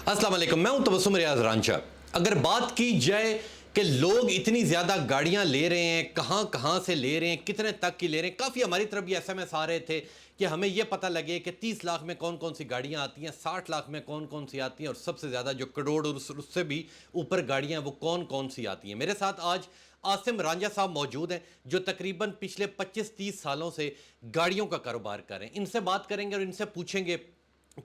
अस्सलाम वालेकुम, मैं हूं तबस्सुम रियाज रांझा। अगर बात की जाए कि लोग इतनी ज़्यादा गाड़ियां ले रहे हैं, कहां कहां से ले रहे हैं, कितने तक की ले रहे हैं, काफ़ी हमारी तरफ भी एसएमएस आ रहे थे कि हमें यह पता लगे कि 30 लाख में कौन कौन सी गाड़ियां आती हैं, 60 लाख में कौन कौन सी आती हैं, और सबसे ज़्यादा जो करोड़ और उससे भी ऊपर गाड़ियां वो कौन कौन सी आती हैं। मेरे साथ आज आसिम रांझा साहब मौजूद हैं जो तकरीबन पिछले 25-30 सालों से गाड़ियों का कारोबार कर रहे हैं। इनसे बात करेंगे और इनसे पूछेंगे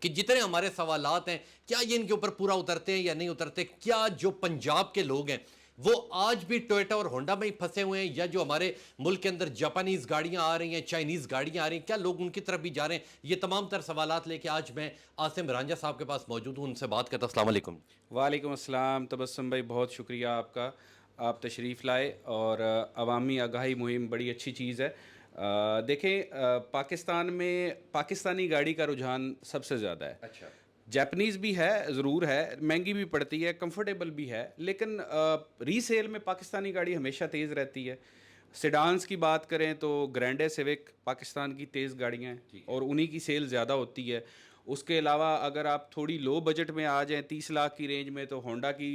कि जितने हमारे सवालात हैं, क्या ये इनके ऊपर पूरा उतरते हैं या नहीं उतरते। क्या जो पंजाब के लोग हैं वो आज भी टोयोटा और होंडा में ही फंसे हुए हैं, या जो हमारे मुल्क के अंदर जापानीज गाड़ियां आ रही हैं, चाइनीज गाड़ियां आ रही हैं, क्या लोग उनकी तरफ भी जा रहे हैं। ये तमाम तर सवालात लेके आज मैं आसिम रांझा साहब के पास मौजूद हूं, उनसे बात करता हूं। अस्सलाम वालेकुम। वालेकुम अस्सलाम तबस्सुम भाई, बहुत शुक्रिया आपका। आप तशरीफ़ लाए और अवामी आगाही मुहिम बड़ी अच्छी चीज़ है। देखें, पाकिस्तान में पाकिस्तानी गाड़ी का रुझान सबसे ज़्यादा है। अच्छा। जैपनीज़ भी है, ज़रूर है, महंगी भी पड़ती है, कंफर्टेबल भी है, लेकिन रीसेल में पाकिस्तानी गाड़ी हमेशा तेज़ रहती है। सेडान्स की बात करें तो ग्रैंडे सिविक पाकिस्तान की तेज़ गाड़ियाँ हैं और उन्हीं की सेल ज़्यादा होती है। उसके अलावा अगर आप थोड़ी लो बजट में आ जाएं 30 लाख की रेंज में, तो होंडा की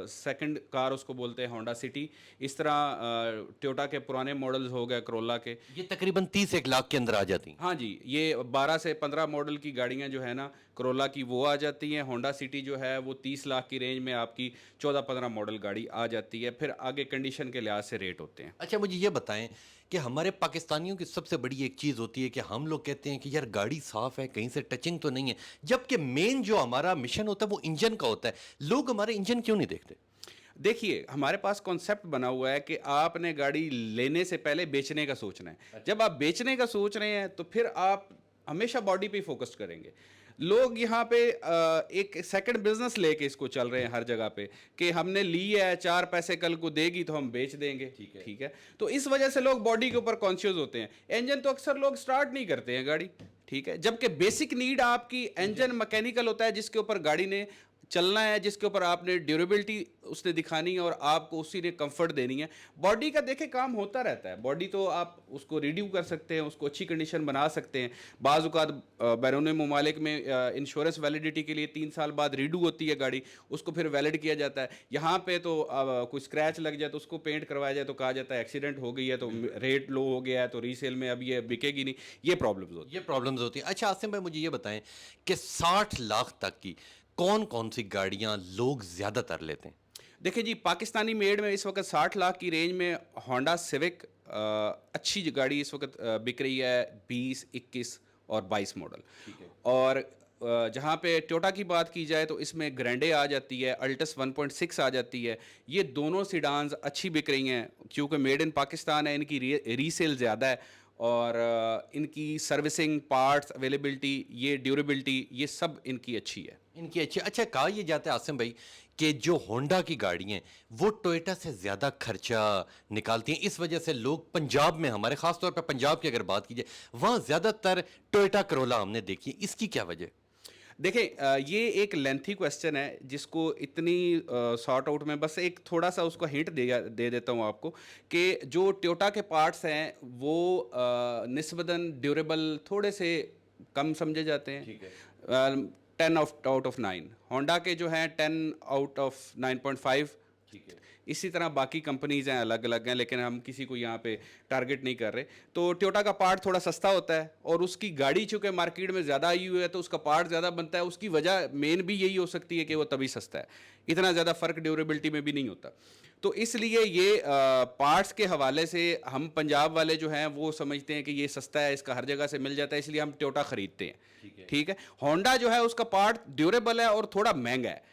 सेकंड कार उसको बोलते हैं, होंडा सिटी। इस तरह टोयोटा के पुराने मॉडल्स हो गए, करोला के। ये तकरीबन 30 लाख के अंदर आ जाती हैं। हाँ जी, ये 12 से 15 मॉडल की गाड़ियाँ जो है ना, करोला की, वो आ जाती हैं। होंडा सिटी जो है वो 30 लाख की रेंज में आपकी 14-15 मॉडल गाड़ी आ जाती है। फिर आगे कंडीशन के लिहाज से रेट होते हैं। अच्छा, मुझे ये बताएं कि हमारे पाकिस्तानियों की सबसे बड़ी एक चीज़ होती है कि हम लोग कहते हैं कि यार गाड़ी साफ़ है, कहीं से टचिंग तो नहीं है, जबकि मेन जो हमारा मिशन होता है वो इंजन का होता है। लोग हमारे इंजन क्यों नहीं देखते? देखिए, हमारे पास कॉन्सेप्ट बना हुआ है कि आपने गाड़ी लेने से पहले बेचने का सोचना है। जब आप बेचने का सोच रहे हैं तो फिर आप हमेशा बॉडी पे फोकस करेंगे। लोग यहाँ पे एक सेकंड बिजनेस लेके इसको चल रहे हैं हर जगह पे, कि हमने ली है, 4 पैसे कल को देगी तो हम बेच देंगे। ठीक है। तो इस वजह से लोग बॉडी के ऊपर कॉन्शियस होते हैं। इंजन तो अक्सर लोग स्टार्ट नहीं करते हैं गाड़ी। ठीक है, जबकि बेसिक नीड आपकी इंजन मैकेनिकल होता है, जिसके ऊपर गाड़ी ने चलना है, जिसके ऊपर आपने ड्यूरेबिलिटी उसने दिखानी है और आपको उसी ने कंफर्ट देनी है। बॉडी का देखे काम होता रहता है। बॉडी तो आप उसको रिड्यू कर सकते हैं, उसको अच्छी कंडीशन बना सकते हैं। बाज़ औक़ात बैरून ममालिक में इंश्योरेंस वैलिडिटी के लिए 3 साल बाद रीडू होती है गाड़ी, उसको फिर वैलिड किया जाता है। यहाँ पे तो कोई स्क्रैच लग जाए तो उसको पेंट करवाया जाए तो कहा जाता है एक्सीडेंट हो गई है, तो रेट लो हो गया है, तो रीसेल में अब ये बिकेगी नहीं। ये प्रॉब्लम्स होती हैं। अच्छा आसिम भाई, मुझे ये बताएं कि 60 लाख तक की कौन कौन सी गाड़ियां लोग ज़्यादातर लेते हैं? देखिए जी, पाकिस्तानी मेड में इस वक्त 60 लाख की रेंज में होंडा सिविक अच्छी गाड़ी इस वक्त बिक रही है, 20, 21 और 22 मॉडल। ठीक है। और जहाँ पे टोयोटा की बात की जाए तो इसमें ग्रैंडे आ जाती है, अल्टस 1.6 आ जाती है। ये दोनों सीडान्स अच्छी बिक रही हैं क्योंकि मेड इन पाकिस्तान है, इनकी रीसेल ज़्यादा है और इनकी सर्विसिंग, पार्ट्स अवेलेबिलिटी, ये ड्यूरेबिलिटी, ये सब इनकी अच्छी है। इनकी अच्छी। अच्छा, कहा यह जाता है आसिम भाई कि जो होंडा की गाड़ी हैं वो टोयोटा से ज़्यादा खर्चा निकालती हैं, इस वजह से लोग पंजाब में, हमारे ख़ास तौर पर पंजाब की अगर बात की जाए, वहाँ ज़्यादातर टोयोटा करोला हमने देखी है। इसकी क्या वजह? देखें, ये एक लेंथी क्वेश्चन है जिसको इतनी सॉर्ट आउट में बस एक थोड़ा सा उसको हिंट दे देता हूँ आपको, कि जो टोयोटा के पार्ट्स हैं वो निस्बतन ड्यूरेबल थोड़े से कम समझे जाते हैं। ठीक है। 10 आउट ऑफ 9। होंडा के जो हैं 10 आउट ऑफ 9.5। ठीक है। इसी तरह बाकी कंपनीज हैं, अलग अलग हैं, लेकिन हम किसी को यहाँ पे टारगेट नहीं कर रहे। तो टोयोटा का पार्ट थोड़ा सस्ता होता है और उसकी गाड़ी चूँकि मार्केट में ज़्यादा आई हुई है तो उसका पार्ट ज़्यादा बनता है। उसकी वजह मेन भी यही हो सकती है कि वो तभी सस्ता है, इतना ज़्यादा फ़र्क ड्यूरेबिलिटी में भी नहीं होता। तो इसलिए ये पार्ट्स के हवाले से हम पंजाब वाले जो हैं वो समझते हैं कि ये सस्ता है, इसका हर जगह से मिल जाता है, इसलिए हम टोयोटा ख़रीदते हैं। ठीक है। होंडा जो है उसका पार्ट ड्यूरेबल है और थोड़ा महंगा है,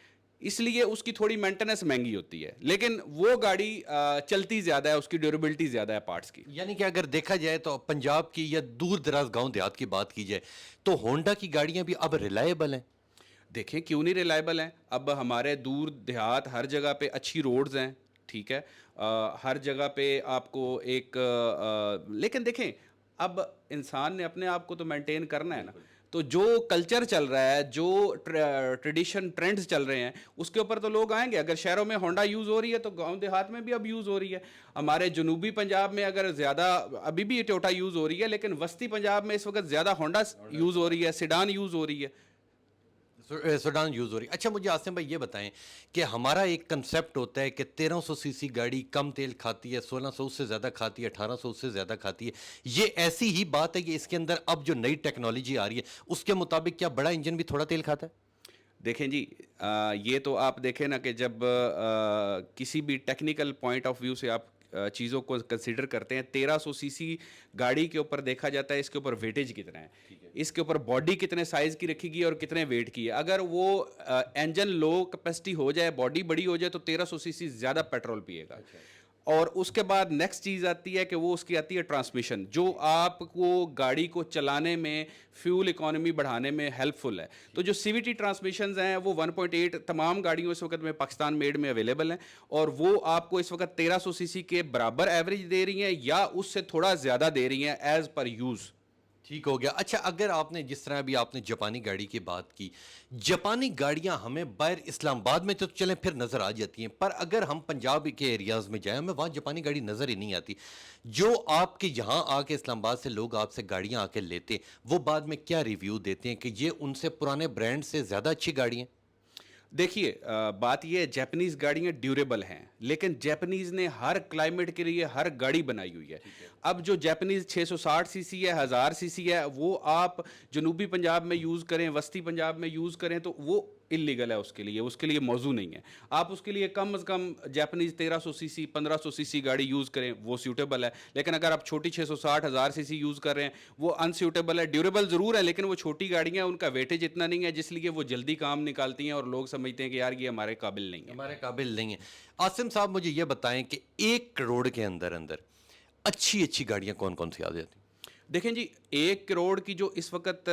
इसलिए उसकी थोड़ी मेंटेनेंस महंगी होती है, लेकिन वो गाड़ी चलती ज़्यादा है, उसकी ड्यूरेबिलिटी ज़्यादा है पार्ट्स की। यानी कि अगर देखा जाए तो पंजाब की या दूर दराज गांव देहात की बात की जाए तो होंडा की गाड़ियां भी अब रिलायबल हैं। देखें, क्यों नहीं रिलायबल हैं। अब हमारे दूर देहात हर जगह पे अच्छी रोड्स हैं। ठीक है। हर जगह पे आपको एक लेकिन देखें, अब इंसान ने अपने आप को तो मेंटेन करना है ना। तो जो कल्चर चल रहा है, जो ट्रेडिशन ट्रेंड्स चल रहे हैं, उसके ऊपर तो लोग आएंगे। अगर शहरों में होंडा यूज़ हो रही है तो गांव देहात में भी अब यूज़ हो रही है। हमारे जनूबी पंजाब में अगर ज़्यादा अभी भी टोयोटा यूज़ हो रही है, लेकिन वस्ती पंजाब में इस वक्त ज़्यादा होंडा यूज़ हो रही है, सिडान यूज़ हो रही है। सुडान यूज़ हो रही। अच्छा मुझे आसिम भाई ये बताएं कि हमारा एक कंसेप्ट होता है कि 1300 सीसी गाड़ी कम तेल खाती है, 1600 उससे ज़्यादा खाती है, 1800 उससे ज़्यादा खाती है। ये ऐसी ही बात है कि इसके अंदर अब जो नई टेक्नोलॉजी आ रही है उसके मुताबिक क्या बड़ा इंजन भी थोड़ा तेल खाता है? देखें जी, ये तो आप देखें ना कि जब किसी भी टेक्निकल पॉइंट ऑफ व्यू से आप चीज़ों को कंसिडर करते हैं, 1300 सीसी गाड़ी के ऊपर देखा जाता है इसके ऊपर वेटेज कितना है, इसके ऊपर बॉडी कितने साइज़ की रखी और कितने वेट की है। अगर वो इंजन लो कैपेसिटी हो जाए, बॉडी बड़ी हो जाए, तो 1300 सीसी ज़्यादा पेट्रोल पिएगा। और उसके बाद नेक्स्ट चीज़ आती है कि वो उसकी आती है ट्रांसमिशन, जो आपको गाड़ी को चलाने में फ्यूल इकोनॉमी बढ़ाने में हेल्पफुल है। तो जो सीवीटी ट्रांसमिशंस हैं वो 1.8 तमाम गाड़ियों इस वक्त में पाकिस्तान मेड में अवेलेबल हैं, और वो आपको इस वक्त 1300 सीसी के बराबर एवरेज दे रही हैं या उससे थोड़ा ज़्यादा दे रही हैं एज़ पर यूज़। ठीक हो गया। अच्छा अगर आपने जिस तरह अभी आपने जापानी गाड़ी की बात की, जापानी गाड़ियां हमें बाहर इस्लामाबाद में तो चलें फिर नज़र आ जाती हैं, पर अगर हम पंजाब के एरियाज़ में जाएं हमें वहाँ जापानी गाड़ी नज़र ही नहीं आती। जो आपके यहाँ आके इस्लामाबाद से लोग आपसे गाड़ियां आके लेते हैं वो बाद में क्या रिव्यू देते हैं कि ये उनसे पुराने ब्रांड से ज़्यादा अच्छी गाड़ी हैं? देखिए, बात ये है, जापानीज़ गाड़ियाँ ड्यूरेबल हैं, लेकिन जापानीज़ ने हर क्लाइमेट के लिए हर गाड़ी बनाई हुई है। अब जो जापानीज़ 660 सीसी है, 1000 सीसी है, वो आप जनूबी पंजाब में यूज़ करें, वस्ती पंजाब में यूज़ करें तो वो इल्लीगल है, उसके लिए मौजू नहीं है। आप उसके लिए कम से कम जापानीज़ 1300 सीसी 1500 सीसी गाड़ी यूज़ करें, वो सूटेबल है। लेकिन अगर आप छोटी 660 1000 सीसी यूज़ कर रहे हैं, वो अनसूटेबल है। ड्यूरेबल ज़रूर है, लेकिन वो छोटी गाड़ियाँ, उनका वेटेज इतना नहीं है, जिसलिए वो जल्दी काम निकालती हैं और लोग समझते हैं कि यार ये हमारे काबिल नहीं है। हमारे काबिल नहीं है। आसिम साहब मुझे ये बताएं कि 1 करोड़ के अंदर अंदर अच्छी अच्छी गाड़ियां कौन कौन सी आ जाती? देखें जी, 1 करोड़ की जो इस वक्त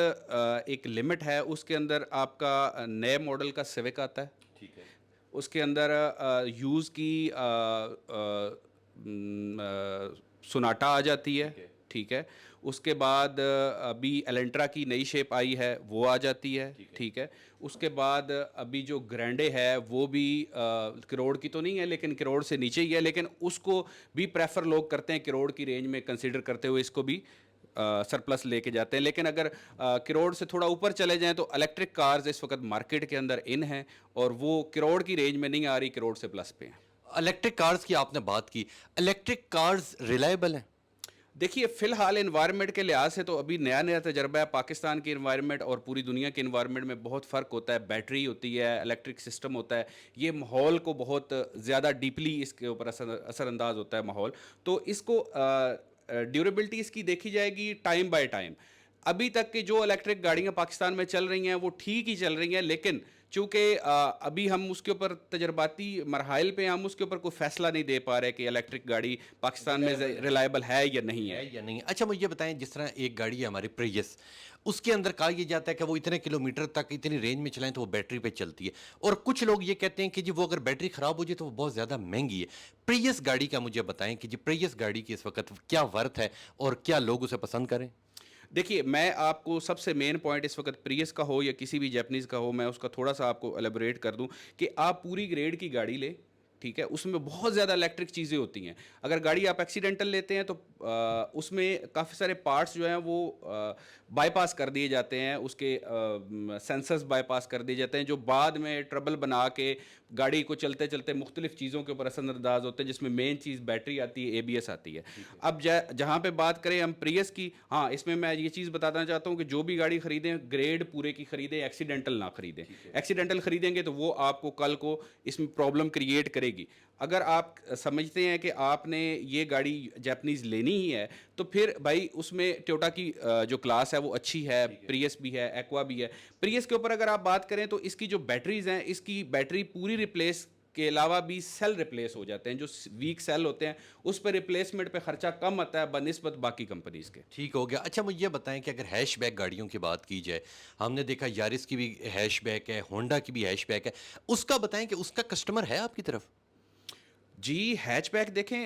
एक लिमिट है, उसके अंदर आपका नए मॉडल का सिविक आता है। ठीक है। उसके अंदर यूज़ की सोनाटा आ जाती है। ठीक है। ठीक है। उसके बाद अभी एलेंट्रा की नई शेप आई है, वो आ जाती है। ठीक है। उसके बाद अभी जो ग्रैंडे है वो भी करोड़ की तो नहीं है, लेकिन करोड़ से नीचे ही है, लेकिन उसको भी प्रेफर लोग करते हैं करोड़ की रेंज में कंसिडर करते हुए, इसको भी सरप्लस लेके जाते हैं। लेकिन अगर करोड़ से थोड़ा ऊपर चले जाएं तो इलेक्ट्रिक कार्स इस वक्त मार्केट के अंदर इन हैं, और वो करोड़ की रेंज में नहीं आ रही, करोड़ से प्लस पे हैं। इलेक्ट्रिक कार्स की आपने बात की, इलेक्ट्रिक कार्स रिलायबल हैं? देखिए, फ़िलहाल एनवायरनमेंट के लिहाज से तो अभी नया नया तजर्बा है। पाकिस्तान की एनवायरनमेंट और पूरी दुनिया के एनवायरनमेंट में बहुत फ़र्क होता है। बैटरी होती है, इलेक्ट्रिक सिस्टम होता है, ये माहौल को बहुत ज़्यादा डीपली इसके ऊपर असरअंदाज होता है माहौल। तो इसको ड्यूरेबिलिटी इसकी देखी जाएगी टाइम बाय टाइम। अभी तक की जो इलेक्ट्रिक गाड़ियाँ पाकिस्तान में चल रही हैं वो ठीक ही चल रही हैं, लेकिन चूँकि अभी हम उसके ऊपर तजर्बाती मरहाइल पे, हम उसके ऊपर कोई फैसला नहीं दे पा रहे कि इलेक्ट्रिक गाड़ी पाकिस्तान में रिलायबल है या नहीं है। है या नहीं? अच्छा मुझे ये बताएं, जिस तरह एक गाड़ी है हमारी प्रियस, उसके अंदर कहा यह जाता है कि वो इतने किलोमीटर तक इतनी रेंज में चलाएं तो वो बैटरी पे चलती है, और कुछ लोग ये कहते हैं कि जी वो अगर बैटरी ख़राब हो जाए तो वो बहुत ज़्यादा महंगी है। प्रियस गाड़ी का मुझे बताएं कि जी प्रियस गाड़ी की इस वक्त क्या वर्थ है और क्या लोग उसे पसंद करें? देखिए, मैं आपको सबसे मेन पॉइंट इस वक्त प्रियस का हो या किसी भी जापानीज़ का हो, मैं उसका थोड़ा सा आपको एलेबोरेट कर दूं कि आप पूरी ग्रेड की गाड़ी लें। ठीक है। उसमें बहुत ज़्यादा इलेक्ट्रिक चीज़ें होती हैं। अगर गाड़ी आप एक्सीडेंटल लेते हैं तो उसमें काफ़ी सारे पार्ट्स जो हैं वो बाईपास कर दिए जाते हैं, उसके सेंसर्स बाईपास कर दिए जाते हैं, जो बाद में ट्रबल बना के गाड़ी को चलते चलते मुख्तलिफ चीज़ों के ऊपर असरअंदाज होते हैं, जिसमें मेन चीज़ बैटरी आती है, एबीएस आती है। अब जहाँ पे बात करें हम प्रियस की, हाँ, इसमें मैं ये चीज़ बताना चाहता हूँ कि जो भी गाड़ी खरीदें ग्रेड पूरे की खरीदें, एक्सीडेंटल ना खरीदें। एक्सीडेंटल खरीदेंगे तो वो आपको कल को इसमें प्रॉब्लम क्रिएट करेगी। अगर आप समझते हैं कि आपने ये गाड़ी जापानीज़ लेनी ही है, तो फिर भाई उसमें टोयोटा की जो क्लास है वो अच्छी है, प्रियस भी है, एक्वा भी है। प्रियस के ऊपर अगर आप बात करें तो इसकी जो बैटरीज हैं, इसकी बैटरी पूरी रिप्लेस के अलावा भी सेल रिप्लेस हो जाते हैं, जो वीक सेल होते हैं उस पर रिप्लेसमेंट पे खर्चा कम आता है बनिस्बत बाकी कंपनीज के। ठीक हो गया। अच्छा मुझे ये बताएं कि अगर हैशबैक गाड़ियों की बात की जाए, हमने देखा यारिस की भी हैशबैक है, होंडा की भी हैशबैक है, उसका बताएं कि उसका कस्टमर है आपकी तरफ? जी, हैचबैक देखें,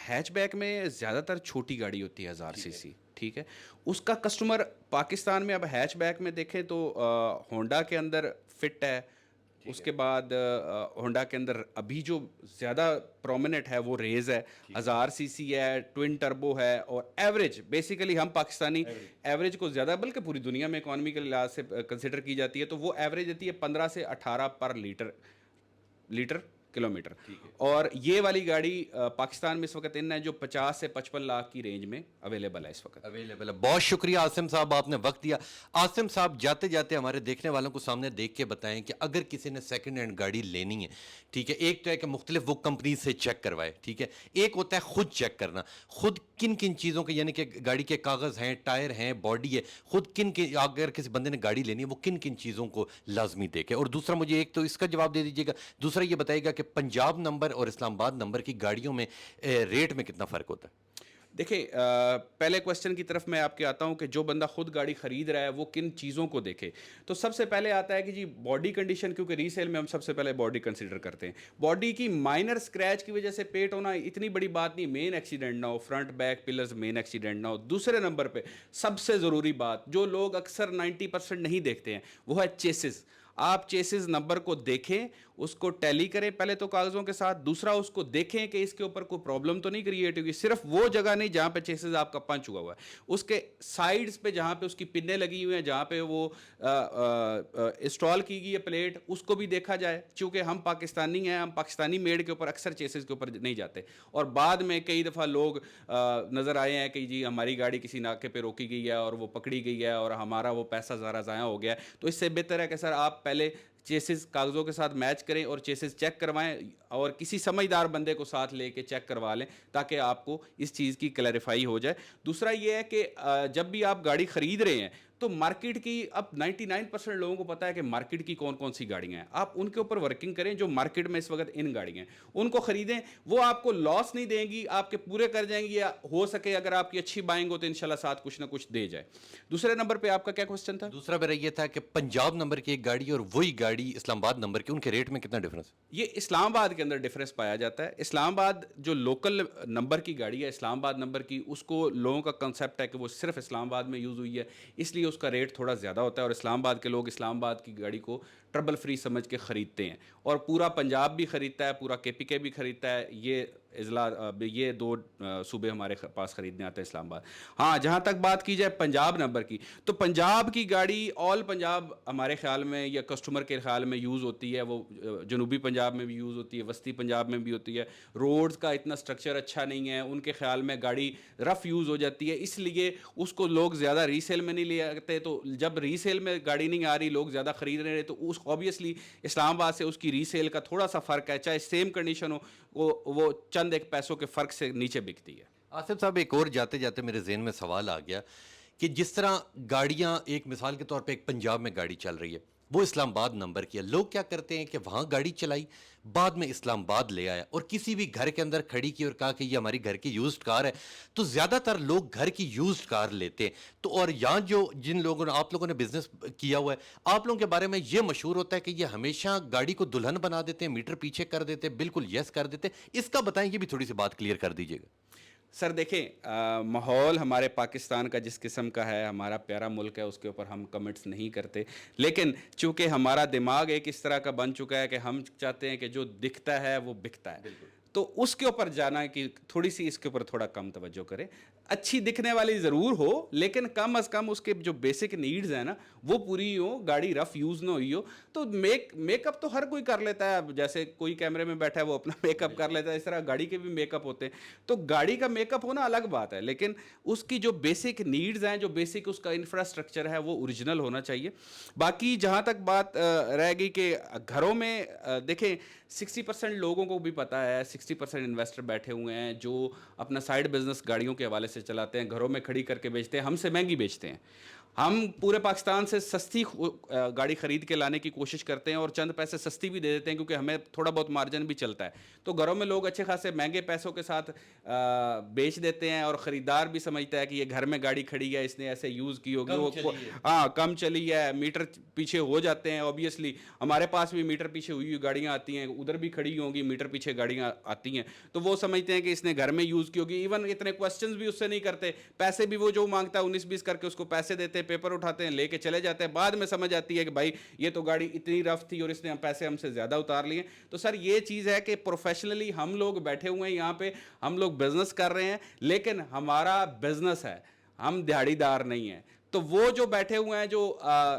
हैचबैक में ज़्यादातर छोटी गाड़ी होती है, 1000 सीसी। ठीक है। उसका कस्टमर पाकिस्तान में अब हैचबैक में देखें तो होंडा के अंदर फिट है, उसके बाद होंडा के अंदर अभी जो ज़्यादा प्रोमिनेंट है वो रेज है, 1000 सीसी है, ट्विन टर्बो है, और एवरेज बेसिकली हम पाकिस्तानी एवरेज को ज़्यादा, बल्कि पूरी दुनिया में इकॉनमी के लिहाज से कंसिडर की जाती है, तो वो एवरेज देती है 15 से 18 पर लीटर किलोमीटर। और ये वाली गाड़ी पाकिस्तान में इस वक्त इन है जो 50 से 55 लाख की रेंज में अवेलेबल है इस वक्त। अवेलेबल है। बहुत शुक्रिया आसिम साहब, आपने वक्त दिया। आसिम साहब, जाते जाते हमारे देखने वालों को सामने देख के बताएं कि अगर किसी ने सेकंड हैंड गाड़ी लेनी है, ठीक है, एक तो है कि मुख्तलिफ वो कंपनी से चेक करवाए, ठीक है, एक होता है खुद चेक करना, खुद किन किन चीज़ों के, यानी कि गाड़ी के कागज़ हैं, टायर हैं, बॉडी है, खुद किन किन, अगर किसी बंदे ने गाड़ी लेनी है वो किन किन चीज़ों को लाजमी देखे। और दूसरा, मुझे एक तो इसका जवाब दे दीजिएगा, दूसरा ये बताइएगा कि पंजाब नंबर और इस्लामाबाद नंबर की गाड़ियों में रेट में कितना फ़र्क होता है। देखिए, पहले क्वेश्चन की तरफ मैं आपके आता हूं कि जो बंदा खुद गाड़ी खरीद रहा है वो किन चीज़ों को देखे। तो सबसे पहले आता है कि जी बॉडी कंडीशन, क्योंकि रीसेल में हम सबसे पहले बॉडी कंसीडर करते हैं। बॉडी की माइनर स्क्रैच की वजह से पेट होना इतनी बड़ी बात नहीं, मेन एक्सीडेंट ना हो, front back pillars main accident ना हो। दूसरे नंबर पे सबसे ज़रूरी बात जो लोग अक्सर 90% नहीं देखते हैं वो है चेसिस। आप चेसिस नंबर को देखें, उसको टैली करें पहले तो कागज़ों के साथ। दूसरा, उसको देखें कि इसके ऊपर कोई प्रॉब्लम तो नहीं क्रिएट होगी। सिर्फ वो जगह नहीं जहाँ पे चेसिस आपका पंच हुआ हुआ है, उसके साइड्स पे जहाँ पे उसकी पिन्ने लगी हुई हैं, जहाँ पे वो इंस्टॉल की गई है प्लेट, उसको भी देखा जाए। चूँकि हम पाकिस्तानी हैं, हम पाकिस्तानी मेड के ऊपर अक्सर चेसिस के ऊपर नहीं जाते। और बाद में कई दफ़ा लोग नज़र आए हैं कि जी हमारी गाड़ी किसी नाके पे रोकी गई है और वो पकड़ी गई है और हमारा वो पैसा ज़रा ज़ाया हो गया है। तो इससे बेहतर है कि सर आप पहले चेसिस कागज़ों के साथ मैच करें और चेसिस चेक करवाएं, और किसी समझदार बंदे को साथ लेके चेक करवा लें ताकि आपको इस चीज़ की क्लैरिफाई हो जाए। दूसरा ये है कि जब भी आप गाड़ी ख़रीद रहे हैं तो मार्केट की, अब 99% लोगों को पता है कि मार्केट की कौन कौन सी गाड़ियाँ हैं। आप उनके ऊपर वर्किंग करें जो मार्केट में इस वक्त इन गाड़ियाँ हैं, उनको ख़रीदें। वो आपको लॉस नहीं देंगी, आपके पूरे कर जाएंगी, या हो सके अगर आपकी अच्छी बाइंग हो तो इंशाल्लाह साथ कुछ ना कुछ दे जाए। दूसरे नंबर पर आपका क्या क्वेश्चन था? दूसरा मेरा ये था कि पंजाब नंबर की एक गाड़ी और वही गाड़ी इस्लामाबाद नंबर की, उनके रेट में कितना डिफरेंस है। ये इस्लामाबाद के अंदर डिफरेंस पाया जाता है। इस्लामाबाद जो लोकल नंबर की गाड़ी है इस्लामाबाद नंबर की, उसको लोगों का कंसेप्ट है कि वो सिर्फ इस्लामाबाद में यूज़ हुई है, इसलिए उसका रेट थोड़ा ज़्यादा होता है। और इस्लामाबाद के लोग इस्लामाबाद की गाड़ी को ट्रबल फ्री समझ के ख़रीदते हैं, और पूरा पंजाब भी ख़रीदता है, पूरा KPK भी ख़रीदता है। ये दो सूबे हमारे पास ख़रीदने आते हैं इस्लामाबाद। हाँ, जहाँ तक बात की जाए पंजाब नंबर की, तो पंजाब की गाड़ी ऑल पंजाब हमारे ख़्याल में या कस्टमर के ख़्याल में यूज़ होती है। वो जनूबी पंजाब में भी यूज़ होती है, वस्ती पंजाब में भी होती है। रोड्स का इतना स्ट्रक्चर अच्छा नहीं है, उनके ख़्याल में गाड़ी रफ़ यूज़ हो जाती है, इसलिए उसको लोग ज़्यादा रीसेल में नहीं ले आते। तो जब रीसेल में गाड़ी नहीं आ रही, लोग ज़्यादा ख़रीद रहे हैं, तो उस ऑब्वियसली इस्लामाबाद से उसकी रीसेल का थोड़ा सा फ़र्क है, चाहे सेम कंडीशन हो, वो चंद एक पैसों के फ़र्क से नीचे बिकती है। आसिफ साहब, एक और जाते जाते मेरे जहन में सवाल आ गया कि जिस तरह गाड़ियां, एक मिसाल के तौर पे एक पंजाब में गाड़ी चल रही है, वो इस्लामाबाद नंबर की है, लोग क्या करते हैं कि वहाँ गाड़ी चलाई, बाद में इस्लामाबाद ले आया और किसी भी घर के अंदर खड़ी की और कहा कि ये हमारी घर की यूज्ड कार है। तो ज़्यादातर लोग घर की यूज्ड कार लेते हैं। तो और यहाँ जो जिन लोगों ने, आप लोगों ने बिजनेस किया हुआ है, आप लोगों के बारे में ये मशहूर होता है कि ये हमेशा गाड़ी को दुल्हन बना देते हैं, मीटर पीछे कर देते हैं, बिल्कुल यस कर देते हैं। इसका बताएं, ये भी थोड़ी सी बात क्लियर कर दीजिएगा। सर देखें, माहौल हमारे पाकिस्तान का जिस किस्म का है, हमारा प्यारा मुल्क है, उसके ऊपर हम कमेंट्स नहीं करते। लेकिन चूंकि हमारा दिमाग एक इस तरह का बन चुका है कि हम चाहते हैं कि जो दिखता है वो बिकता है, तो उसके ऊपर जाना है कि थोड़ी सी इसके ऊपर थोड़ा कम तवज्जो करें। अच्छी दिखने वाली ज़रूर हो, लेकिन कम अज़ कम उसके जो बेसिक नीड्स हैं ना वो पूरी हो, गाड़ी रफ़ यूज़ ना हुई हो। तो मेकअप तो हर कोई कर लेता है। अब जैसे कोई कैमरे में बैठा है वो अपना मेकअप कर लेता है, इस तरह गाड़ी के भी मेकअप होते हैं। तो गाड़ी का मेकअप होना अलग बात है, लेकिन उसकी जो बेसिक नीड्स हैं, जो बेसिक उसका इंफ्रास्ट्रक्चर है, वो ओरिजिनल होना चाहिए। बाकी जहाँ तक बात रह गई कि घरों में देखें, 60% लोगों को भी पता है, 60% इन्वेस्टर बैठे हुए हैं जो अपना साइड बिजनेस गाड़ियों के हवाले से चलाते हैं, घरों में खड़ी करके बेचते हैं, हमसे महंगी बेचते हैं। हम पूरे पाकिस्तान से सस्ती गाड़ी ख़रीद के लाने की कोशिश करते हैं और चंद पैसे सस्ती भी दे देते हैं, क्योंकि हमें थोड़ा बहुत मार्जिन भी चलता है। तो घरों में लोग अच्छे खासे महंगे पैसों के साथ बेच देते हैं, और ख़रीदार भी समझता है कि ये घर में गाड़ी खड़ी है, इसने ऐसे यूज़ की होगी, वो हाँ कम चली है, मीटर पीछे हो जाते हैं। ऑब्वियसली हमारे पास भी मीटर पीछे हुई हुई गाड़ियाँ आती हैं, उधर भी खड़ी होंगी, मीटर पीछे गाड़ियाँ आती हैं, तो वो समझते हैं कि इसने घर में यूज़ की होगी। इवन इतने क्वेश्चन भी उससे नहीं करते, पैसे भी वो जो मांगता है 19-20 करके उसको पैसे देते, पेपर उठाते हैं, लेके चले जाते हैं, बाद में समझ आती है कि भाई ये तो गाड़ी इतनी रफ थी और इसने पैसे हमसे ज़्यादा उतार लिए। तो सर ये चीज़ है कि प्रोफेशनली हम लोग बैठे हुए हैं यहाँ पे, हम लोग बिजनेस कर रहे हैं, लेकिन हमारा बिजनेस है, हम दिहाड़ीदार नहीं हैं। तो वो जो बैठे हुए हैं, जो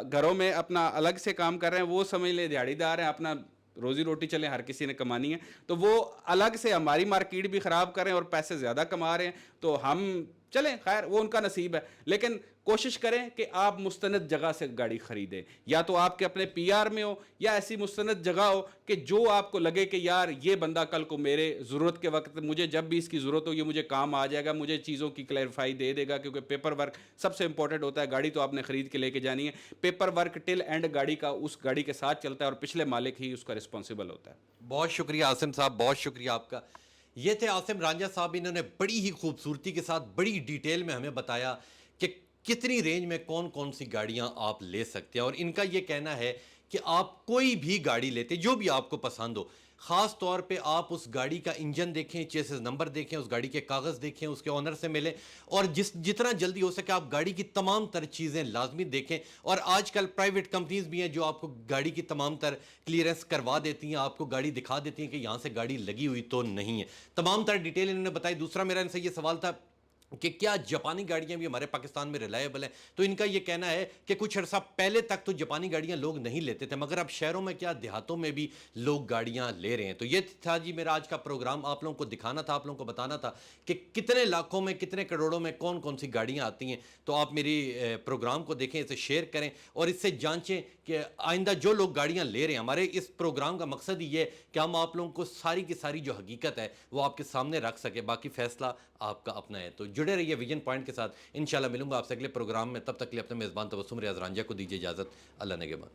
घरों में अपना अलग से काम कर रहे हैं, वो समझ ले दिहाड़ीदार हैं, अपना रोजी रोटी चले, हर किसी ने कमानी है, तो वो अलग से हमारी मार्केट भी ख़राब कर रहे हैं और पैसे ज़्यादा कमा रहे हैं। तो हम चलें, खैर वो उनका नसीब है, लेकिन कोशिश करें कि आप मुस्तनद जगह से गाड़ी खरीदें, या तो आपके अपने पीआर में हो या ऐसी मुस्तनद जगह हो कि जो आपको लगे कि यार ये बंदा कल को मेरे ज़रूरत के वक्त, मुझे जब भी इसकी ज़रूरत हो ये मुझे काम आ जाएगा, मुझे चीज़ों की क्लैरिफाई दे देगा। क्योंकि पेपर वर्क सबसे इंपॉर्टेंट होता है, गाड़ी तो आपने ख़रीद के लेके जानी है, पेपर वर्क टिल एंड गाड़ी का उस गाड़ी के साथ चलता है और पिछले मालिक ही उसका रिस्पॉन्सिबल होता है। बहुत शुक्रिया आसिम साहब, बहुत शुक्रिया आपका। ये थे आसिम रांझा साहब, इन्होंने बड़ी ही खूबसूरती के साथ बड़ी डिटेल में हमें बताया कि कितनी रेंज में कौन कौन सी गाड़ियां आप ले सकते हैं। और इनका ये कहना है कि आप कोई भी गाड़ी लेते, जो भी आपको पसंद हो, ख़ास तौर पे आप उस गाड़ी का इंजन देखें, चेसिस नंबर देखें, उस गाड़ी के कागज़ देखें, उसके ऑनर से मिलें, और जितना जल्दी हो सके आप गाड़ी की तमाम तर चीज़ें लाजमी देखें। और आजकल प्राइवेट कंपनीज भी हैं जो आपको गाड़ी की तमाम तर क्लियरेंस करवा देती हैं, आपको गाड़ी दिखा देती हैं कि यहाँ से गाड़ी लगी हुई तो नहीं है। तमाम तर डिटेल इन्होंने बताई। दूसरा मेरा इनसे ये सवाल था कि क्या जापानी गाड़ियां भी हमारे पाकिस्तान में रिलायबल हैं, तो इनका ये कहना है कि कुछ अर्सा पहले तक तो जापानी गाड़ियां लोग नहीं लेते थे, मगर अब शहरों में क्या देहातों में भी लोग गाड़ियां ले रहे हैं। तो ये था जी मेरा आज का प्रोग्राम, आप लोगों को दिखाना था, आप लोगों को बताना था कि कितने लाखों में, कितने करोड़ों में कौन कौन सी गाड़ियाँ आती हैं। तो आप मेरी प्रोग्राम को देखें, इसे शेयर करें और इससे जाँचें कि आइंदा जो लोग गाड़ियाँ ले रहे हैं, हमारे इस प्रोग्राम का मकसद ही ये है कि हम आप लोगों को सारी की सारी जो हकीकत है वो आपके सामने रख सके, बाकी फैसला आपका अपना है। तो जुड़े रहिए विजन पॉइंट के साथ। इंशाल्लाह मिलूंगा आपसे अगले प्रोग्राम में, तब तक के लिए अपने मेज़बान तबस्सुम रियाज रांझा को दीजिए इजाज़त। अल्लाह नेगेबान।